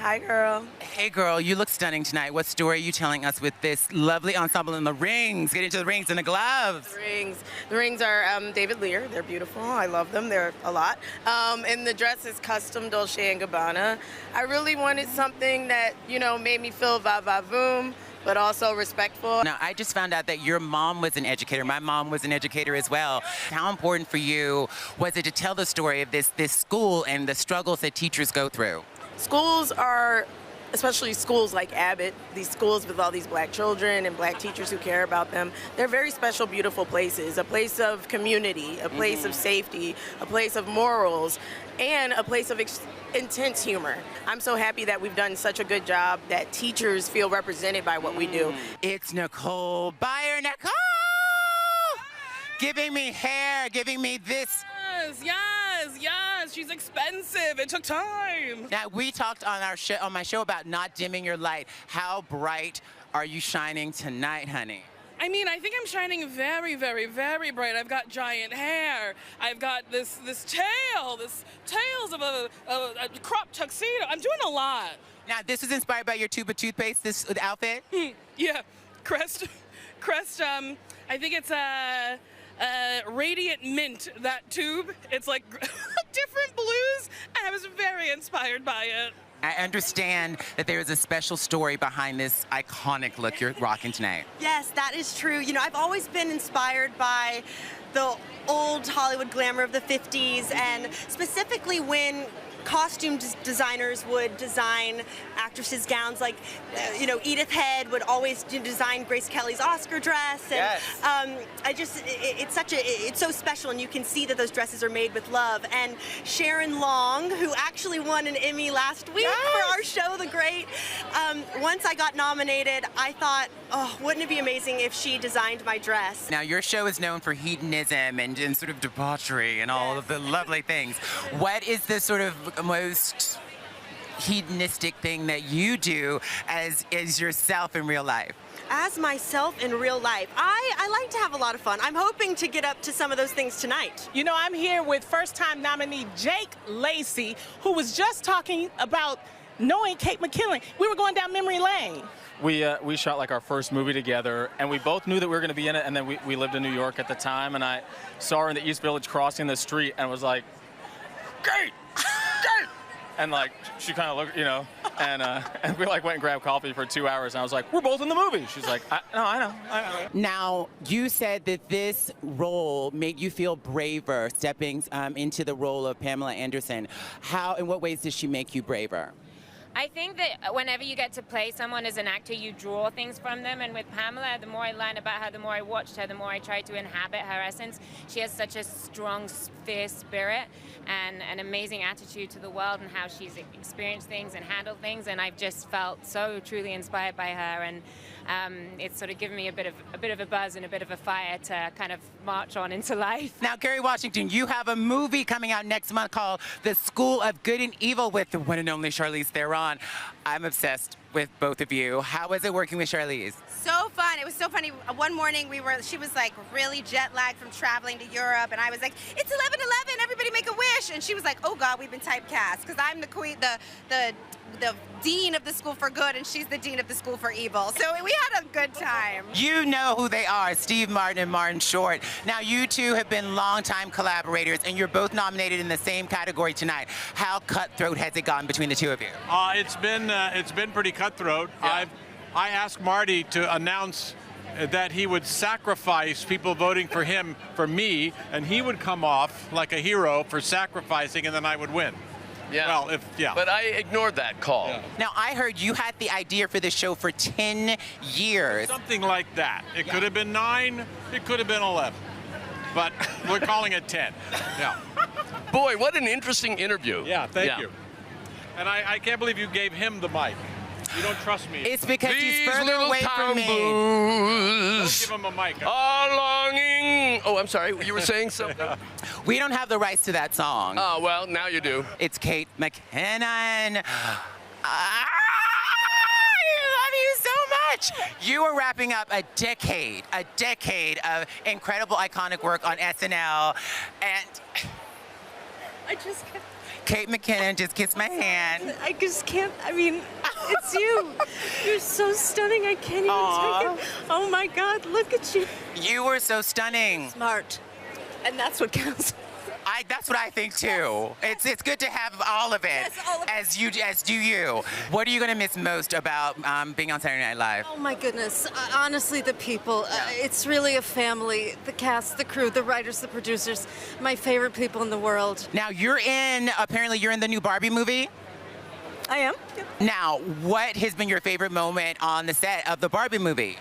Hi, girl. Hey, girl, you look stunning tonight. What story are you telling us with this lovely ensemble in the rings? Get into the rings and the gloves. The rings are David Lear. They're beautiful. I love them. They're a lot. And the dress is custom Dolce & Gabbana. I really wanted something that, made me feel va-va-voom, but also respectful. Now, I just found out that your mom was an educator. My mom was an educator as well. How important for you was it to tell the story of this school and the struggles that teachers go through? Schools are, especially schools like Abbott, these schools with all these black children and black teachers who care about them, they're very special, beautiful places, a place of community, a place of safety, a place of morals, and a place of intense humor. I'm so happy that we've done such a good job that teachers feel represented by what we do. It's Nicole Byer. Nicole! Giving me hair, giving me this. Yes, she's expensive. It took time. Now, we talked on my show about not dimming your light. How bright are you shining tonight, honey? I mean, I think I'm shining very, very, very bright. I've got giant hair. I've got this tails of a crop tuxedo. I'm doing a lot. Now, this is inspired by your tube of toothpaste, this outfit? Yeah, Crest. I think it's Radiant Mint, that tube. It's like different blues, and I was very inspired by it. I understand that there is a special story behind this iconic look you're rocking tonight. Yes, that is true. I've always been inspired by the old Hollywood glamour of the 50s, and specifically when costume designers would design actresses' gowns, like Edith Head would always design Grace Kelly's Oscar dress, and yes. It's so special, and you can see that those dresses are made with love. And Sharon Long, who actually won an Emmy last week for our show, The Great, once I got nominated, I thought, oh, wouldn't it be amazing if she designed my dress? Now, your show is known for hedonism and sort of debauchery and all of the lovely things. What is the sort of most hedonistic thing that you do as yourself in real life? As myself in real life, I like to have a lot of fun. I'm hoping to get up to some of those things tonight. I'm here with first-time nominee Jake Lacey, who was just talking about knowing Kate McKinley. We were going down memory lane. We shot like our first movie together, and we both knew that we were going to be in it, and then we lived in New York at the time, and I saw her in the East Village crossing the street and was like, Kate! Kate! And like, she kind of looked, and we like went and grabbed coffee for 2 hours, and I was like, we're both in the movie. She's like, I know. Now, you said that this role made you feel braver stepping into the role of Pamela Anderson. How, in what ways does she make you braver? I think that whenever you get to play someone as an actor, you draw things from them. And with Pamela, the more I learned about her, the more I watched her, the more I tried to inhabit her essence. She has such a strong, fierce spirit and an amazing attitude to the world and how she's experienced things and handled things. And I've just felt so truly inspired by her. And it's sort of given me a bit of a buzz and a bit of a fire to kind of march on into life. Now, Kerry Washington, you have a movie coming out next month called The School of Good and Evil with the one and only Charlize Theron. I'm obsessed with both of you. How was it working with Charlize? So fun. It was so funny. One morning she was like really jet lagged from traveling to Europe, and I was like, it's 11/11, everybody make a wish. And she was like, oh God, we've been typecast because I'm the queen, the dean of the school for good, and she's the dean of the school for evil. So we had a good time. You know who they are, Steve Martin and Martin Short. Now, you two have been longtime collaborators, and you're both nominated in the same category tonight. How cutthroat has it gone between the two of you? It's been pretty cutthroat. Yeah. I asked Marty to announce that he would sacrifice people voting for him for me, and he would come off like a hero for sacrificing, and then I would win. Yeah. Well, But I ignored that call. Yeah. Now, I heard you had the idea for this show for 10 years. Something like that. It could have been 9, it could have been 11. But we're calling it 10. Yeah. Boy, what an interesting interview. Yeah, thank you. And I can't believe you gave him the mic. You don't trust me. It's because These he's further little away from me. Don't give him a mic. Are longing. Oh, I'm sorry. You were saying something? We don't have the rights to that song. Oh, well, now you do. It's Kate McKinnon. I love you so much. You are wrapping up a decade of incredible, iconic work on SNL. And Kate McKinnon, just kiss my hand. I just can't, I mean, it's you. You're so stunning, I can't even take it. Oh my God, look at you. You were so stunning. Smart. And that's what counts. That's what I think too. It's good to have all of it, Yes, all of it. as do you. What are you gonna miss most about being on Saturday Night Live? Oh my goodness, honestly, the people. It's really a family. The cast, the crew, the writers, the producers, my favorite people in the world. Now apparently you're in the new Barbie movie. I am. Yep. Now, what has been your favorite moment on the set of the Barbie movie?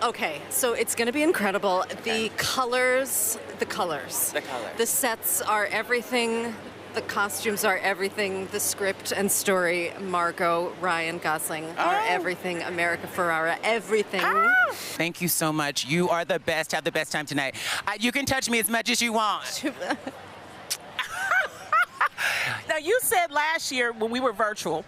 Okay, so it's going to be incredible. The colors. The sets are everything. The costumes are everything. The script and story, Margot, Ryan Gosling are everything. America Ferrera, everything. Thank you so much. You are the best. Have the best time tonight. You can touch me as much as you want. Now, you said last year when we were virtual,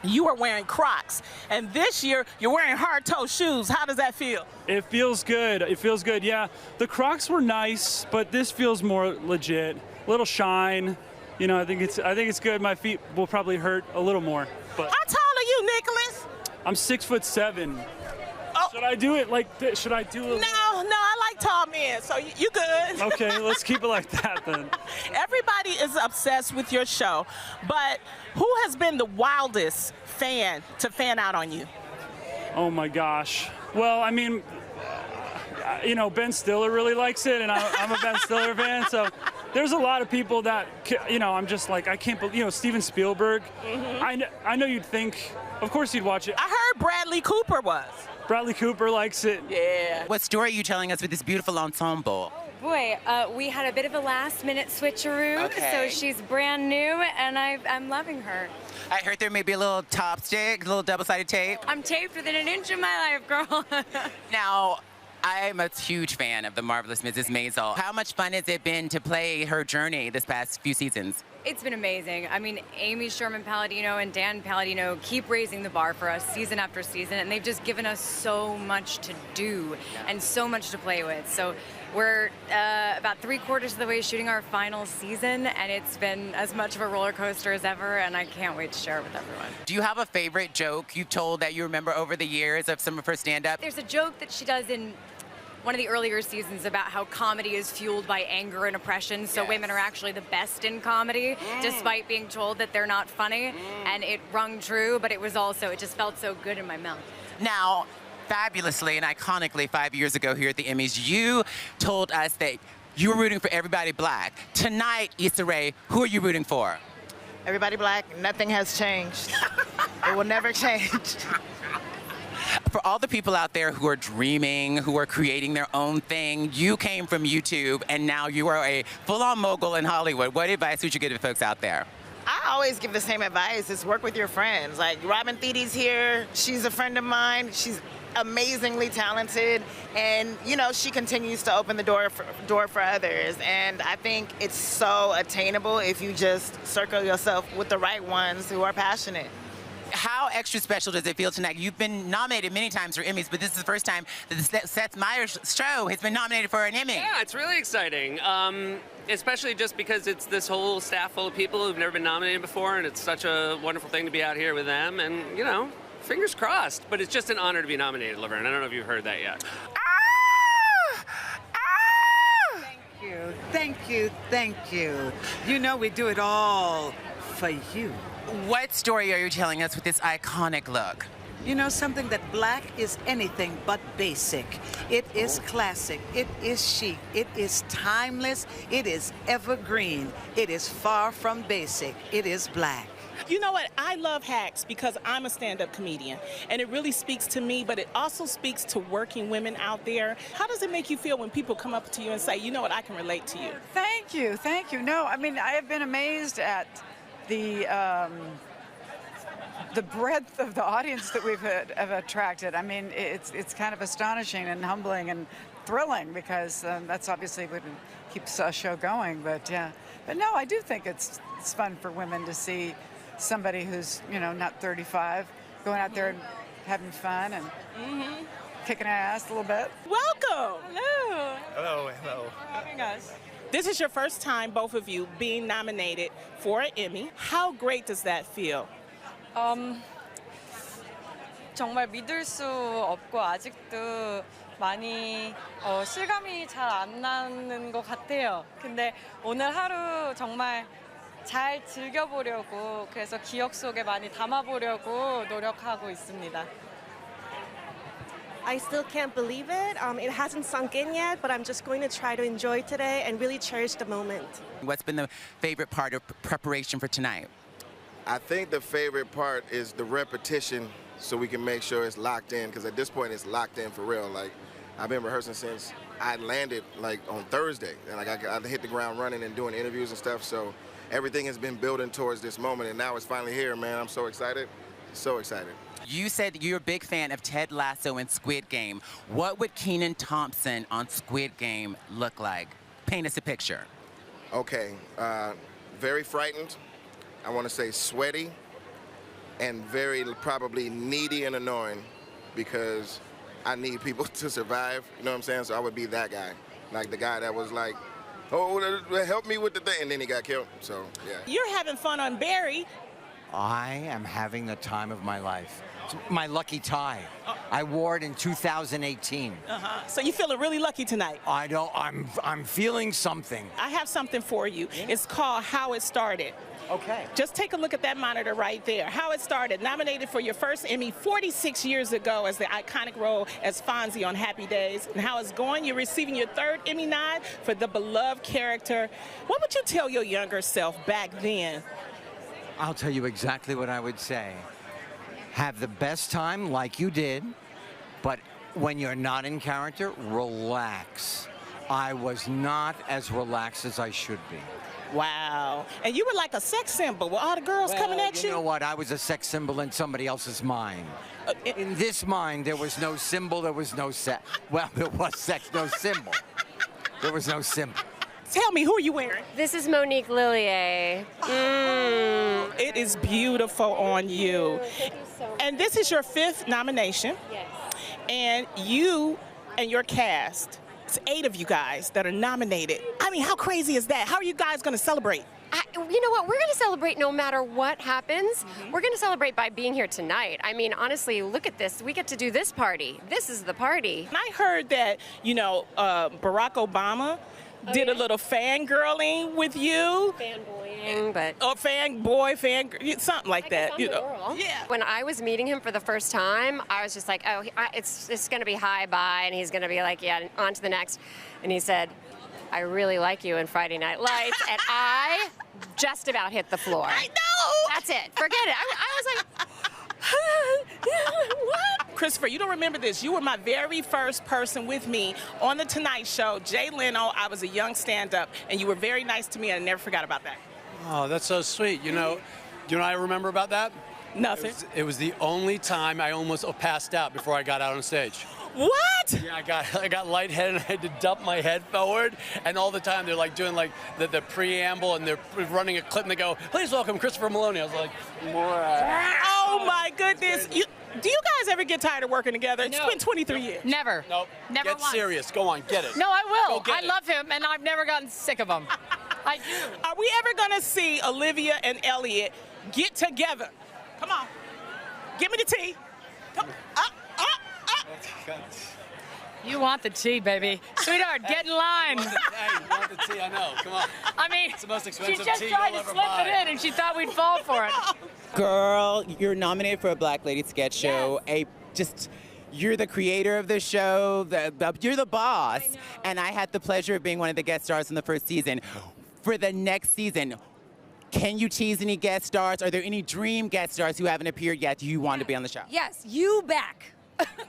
you were wearing Crocs, and this year you're wearing hard-toe shoes. How does that feel? It feels good. It feels good. Yeah, the Crocs were nice, but this feels more legit. A little shine. You know, I think it's good. My feet will probably hurt a little more. But How tall are you, Nicholas? I'm 6'7". Oh. Should I do it like this? Should I do it? No, I like tall men, so you good. Okay, let's keep it like that then. Everybody is obsessed with your show, but who has been the wildest fan to fan out on you? Oh my gosh. Well, I mean, you know, Ben Stiller really likes it, and I'm a Ben Stiller fan, so there's a lot of people that, you know, I'm just like, I can't believe, you know, Steven Spielberg. I know you'd think, of course you'd watch it. I heard Bradley Cooper was. Bradley Cooper likes it. Yeah. What story are you telling us with this beautiful ensemble? Boy, we had a bit of a last-minute switcheroo, Okay. so she's brand new, and I'm loving her. I heard there may be a little top stick, a little double-sided tape. I'm taped within an inch of my life, girl. Now, I'm a huge fan of the marvelous Mrs. Maisel. How much fun has it been to play her journey this past few seasons? It's been amazing. I mean, Amy Sherman-Palladino and Dan Palladino keep raising the bar for us season after season, and they've just given us so much to do and so much to play with. So we're about 3/4 of the way shooting our final season, and it's been as much of a roller coaster as ever, and I can't wait to share it with everyone. Do you have a favorite joke you've told that you remember over the years of some of her stand-up? There's a joke that she does in one of the earlier seasons about how comedy is fueled by anger and oppression, so women are actually the best in comedy, despite being told that they're not funny, and it rung true, but it just felt so good in my mouth. Now, fabulously and iconically 5 years ago here at the Emmys, you told us that you were rooting for everybody black. Tonight, Issa Rae, who are you rooting for? Everybody black, nothing has changed. It will never change. For all the people out there who are dreaming, who are creating their own thing, you came from YouTube and now you are a full-on mogul in Hollywood. What advice would you give to folks out there? I always give the same advice. It's work with your friends. Like Robin Thede's here. She's a friend of mine. She's amazingly talented, and you know, she continues to open the door for others, and I think it's so attainable if you just circle yourself with the right ones who are passionate. How extra special does it feel tonight? You've been nominated many times for Emmys, but this is the first time that the Seth Meyers show has been nominated for an Emmy. Yeah, it's really exciting, especially just because it's this whole staff full of people who've never been nominated before, and it's such a wonderful thing to be out here with them, and, you know, fingers crossed. But it's just an honor to be nominated, Laverne. I don't know if you've heard that yet. Thank you, thank you. You know we do it all for you. What story are you telling us with this iconic look? You know something, that black is anything but basic. It is classic, it is chic, it is timeless, it is evergreen, it is far from basic, it is black. You know what? I love hacks because I'm a stand-up comedian, and it really speaks to me, but it also speaks to working women out there. How does it make you feel when people come up to you and say, you know what, I can relate to you? Thank you, thank you. No, I mean, I have been amazed at the breadth of the audience that we've have attracted. I mean, it's kind of astonishing and humbling and thrilling, because that's obviously what keeps a show going. But yeah, but no, I do think it's fun for women to see somebody who's, you know, not 35 going out there and having fun and kicking ass a little bit. Welcome. Hello. Hello, hello. For having us. This is your first time, both of you, being nominated for an Emmy. How great does that feel? 정말 믿을 수 없고 아직도 많이 실감이 잘 안 나는 것 같아요. 근데 오늘 하루 정말 잘 즐겨보려고 그래서 기억 속에 많이 담아보려고 노력하고 있습니다. I still can't believe it. It hasn't sunk in yet, but I'm just going to try to enjoy today and really cherish the moment. What's been the favorite part of preparation for tonight? I think the favorite part is the repetition so we can make sure it's locked in, because at this point it's locked in for real. Like, I've been rehearsing since I landed like on Thursday, and like I hit the ground running and doing interviews and stuff, so everything has been building towards this moment, and now it's finally here, man. I'm so excited, so excited. You said you're a big fan of Ted Lasso and Squid Game. What would Kenan Thompson on Squid Game look like? Paint us a picture. Okay, very frightened. I want to say sweaty, and very probably needy and annoying, because I need people to survive, you know what I'm saying? So I would be that guy, like the guy that was like, oh, help me with the thing, and then he got killed, so yeah. You're having fun on Barry. I am having the time of my life. It's my lucky tie. I wore it in 2018. So you feeling really lucky tonight? I'm feeling something. I have something for you. It's called How It Started. Okay. Just take a look at that monitor right there. How It Started, nominated for your first Emmy 46 years ago as the iconic role as Fonzie on Happy Days. And how it's going, you're receiving your third Emmy nod for the beloved character. What would you tell your younger self back then? I'll tell you exactly what I would say. Have the best time like you did, but when you're not in character, relax. I was not as relaxed as I should be. Wow. And you were like a sex symbol with all the girls coming at you? You know what? I was a sex symbol in somebody else's mind. In this mind, there was no symbol, there was no sex. Well, there was sex, no symbol. There was no symbol. Tell me, who are you wearing? This is Monique Lillier. It is beautiful on you. Thank you so much. And this is your fifth nomination. Yes. And you and your cast, it's 8 of you guys that are nominated. I mean, how crazy is that? How are you guys going to celebrate? You know what? We're going to celebrate no matter what happens. We're going to celebrate by being here tonight. I mean, honestly, look at this. We get to do this party. This is the party. And I heard that, Barack Obama did a little fangirling with you. Fanboying, but... Or fanboy, something like that. Yeah. When I was meeting him for the first time, I was just like, oh, it's going to be hi-bye, and he's going to be like, yeah, on to the next. And he said, I really like you in Friday Night Lights, and I just about hit the floor. I know! That's it. Forget it. I was like... What? Christopher, you don't remember this. You were my very first person with me on The Tonight Show. Jay Leno, I was a young stand-up, and you were very nice to me, and I never forgot about that. Oh, that's so sweet. You know what I remember about that? Nothing. It was the only time I almost passed out before I got out on stage. What? Yeah, I got lightheaded and I had to dump my head forward, and all the time they're like doing like the preamble, and they're running a clip, and they go, "Please welcome Christopher Maloney." I was like, oh my goodness. Do you guys ever get tired of working together? It's been 23 years. Never. Nope. Never Get once. serious. Go on, get it. No, I will. Go get I it. love him, and I've never gotten sick of him. I do. Are we ever going to see Olivia and Elliot get together? Come on. Give me the tea. Come up. You want the tea, baby. Sweetheart, get in line. Hey, you want the tea? I know. Come on. I mean, It's the most she expensive just tea tried you'll to ever slip buy. it in, and she thought we'd fall for it. Girl, you're nominated for a Black Lady Sketch Show. You're the creator of the show. You're the boss. And I had the pleasure of being one of the guest stars in the first season. For the next season, can you tease any guest stars? Are there any dream guest stars who haven't appeared yet you want to be on the show? Yes, you back.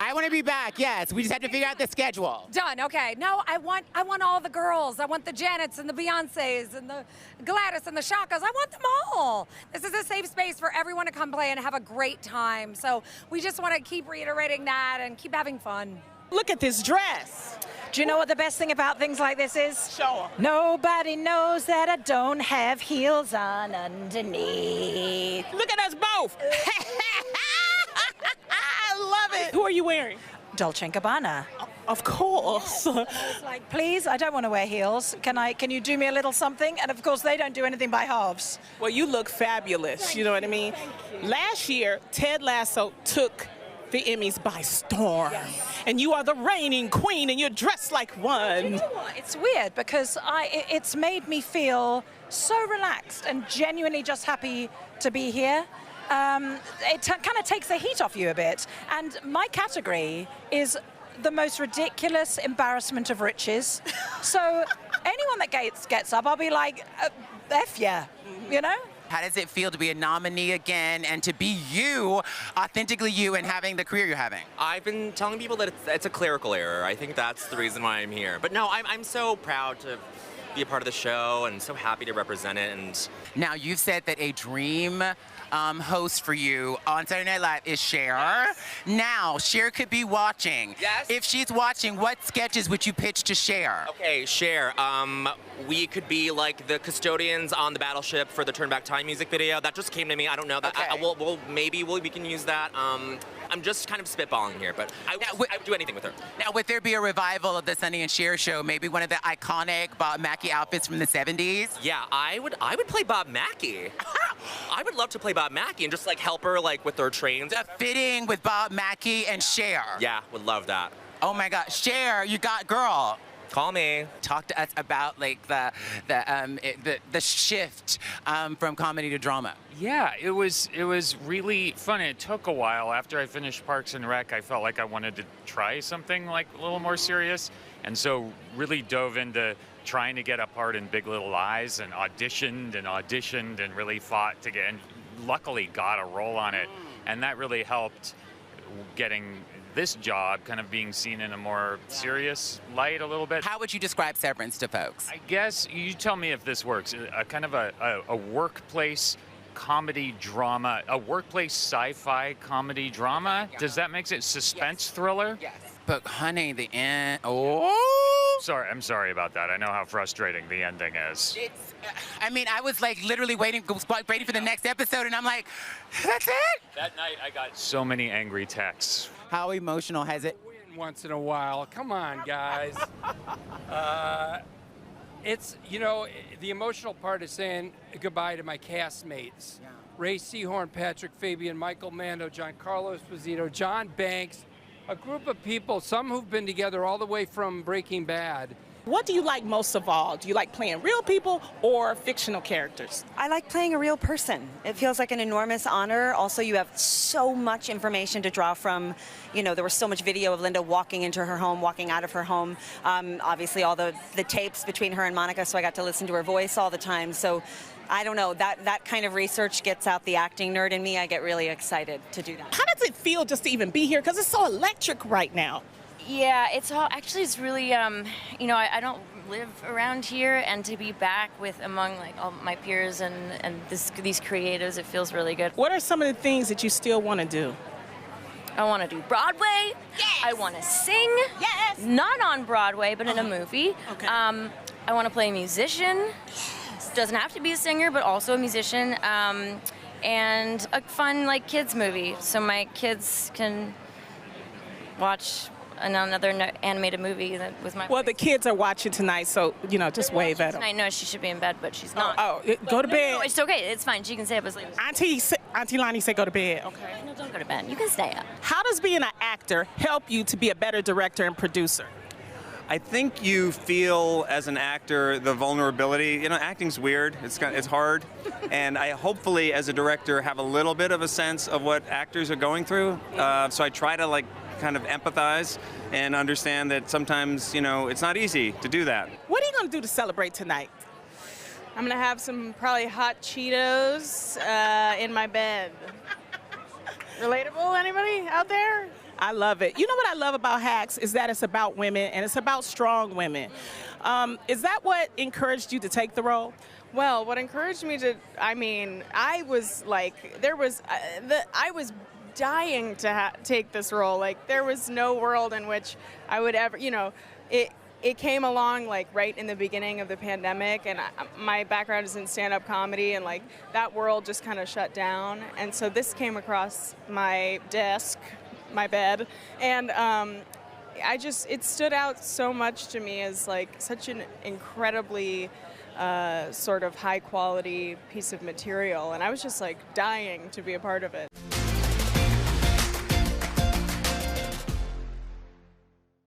I want to be back, yes. We just have to figure out the schedule. Done, okay. No, I want all the girls. I want the Janets and the Beyoncés and the Gladys and the Shakas. I want them all. This is a safe space for everyone to come play and have a great time. So we just want to keep reiterating that and keep having fun. Look at this dress. Do you know what the best thing about things like this is? Show 'em. Nobody knows that I don't have heels on underneath. Look at us both. I love it. Who are you wearing? Dolce & Gabbana. Of course. I was like, please, I don't want to wear heels. Can you do me a little something? And of course, they don't do anything by halves. Well, you look fabulous. You know what I mean? Last year, Ted Lasso took the Emmys by storm. And you are the reigning queen and you're dressed like one. You know what? It's weird because it's made me feel so relaxed and genuinely just happy to be here. It kind of takes the heat off you a bit. And my category is the most ridiculous embarrassment of riches. So anyone that gets up, I'll be like, F yeah, you know? How does it feel to be a nominee again and to be you, authentically you, and having the career you're having? I've been telling people that it's a clerical error. I think that's the reason why I'm here. But no, I'm so proud to be a part of the show and so happy to represent it. And now, you've said that a dream host for you on Saturday Night Live is Cher. Yes. Now, Cher could be watching. Yes. If she's watching, what sketches would you pitch to Cher? Okay, Cher, we could be like the custodians on the battleship for the Turn Back Time music video. That just came to me. I don't know. That Okay. We can use that. I'm just kind of spitballing here, but I would do anything with her. Now, would there be a revival of the Sonny and Cher show? Maybe one of the iconic Bob Mackie outfits from the 70s? Yeah, I would play Bob Mackie. I would love to play Bob Mackie and just like help her like with her trains. The fitting with Bob Mackie and Cher. Yeah, would love that. Oh my God, Cher, you got girl. Call me. Talk to us about like the shift from comedy to drama. Yeah, it was really fun. It took a while. After I finished Parks and Rec, I felt like I wanted to try something like a little more serious, and so really dove into trying to get a part in Big Little Lies and auditioned and really fought to get, and luckily got a role on it, and that really helped getting this job kind of being seen in a more serious light a little bit. How would you describe Severance to folks? I guess you tell me if this works. A kind of a workplace comedy drama, a workplace sci-fi comedy drama. Yeah. Does that make sense? Suspense thriller? Yes. But honey, the end. Oh. Sorry, I'm sorry about that. I know how frustrating the ending is. It's. I mean, I was like literally waiting for the next episode, and I'm like, that's it. That night, I got so many angry texts. How emotional has it? Once in a while, come on, guys. It's, you know, the emotional part is saying goodbye to my castmates. Yeah. Ray Seahorn, Patrick Fabian, Michael Mando, Giancarlo Esposito, John Banks, a group of people, some who've been together all the way from Breaking Bad. What do you like most of all? Do you like playing real people or fictional characters? I like playing a real person. It feels like an enormous honor. Also, you have so much information to draw from. You know, there was so much video of Linda walking into her home, walking out of her home. Obviously, all the tapes between her and Monica, so I got to listen to her voice all the time. So I don't know, that kind of research gets out the acting nerd in me. I get really excited to do that. How does it feel just to even be here? Because it's so electric right now. Yeah, it's really, you know, I don't live around here, and to be back among like all my peers and these creatives, it feels really good. What are some of the things that you still want to do? I want to do Broadway. Yes. I want to sing. Yes. Not on Broadway, but in a movie. Okay. I want to play a musician. Yes. Doesn't have to be a singer, but also a musician. And a fun like kids movie, so my kids can watch another animated movie with my. Well, the kids are watching tonight, so you know, just wave at them. I know she should be in bed, but she's not. Go to bed. No, it's okay. It's fine. She can stay up as late. Auntie Lonnie said go to bed. Okay. No, don't go to bed. You can stay up. How does being an actor help you to be a better director and producer? I think you feel as an actor the vulnerability. You know, acting's weird. It's hard, and I hopefully as a director have a little bit of a sense of what actors are going through. So I try to kind of empathize and understand that sometimes, you know, it's not easy to do that. What are you going to do to celebrate tonight? I'm going to have some probably hot Cheetos in my bed. Relatable, anybody out there? I love it. You know what I love about Hacks is that it's about women and it's about strong women. Is that what encouraged you to take the role? Well, what encouraged me to, I was like, I was dying to take this role. Like, there was no world in which I would ever, you know, it came along like right in the beginning of the pandemic, and my background is in stand-up comedy, and like that world just kind of shut down. And so this came across my desk, my bed, and it stood out so much to me as like such an incredibly sort of high quality piece of material, and I was just like dying to be a part of it.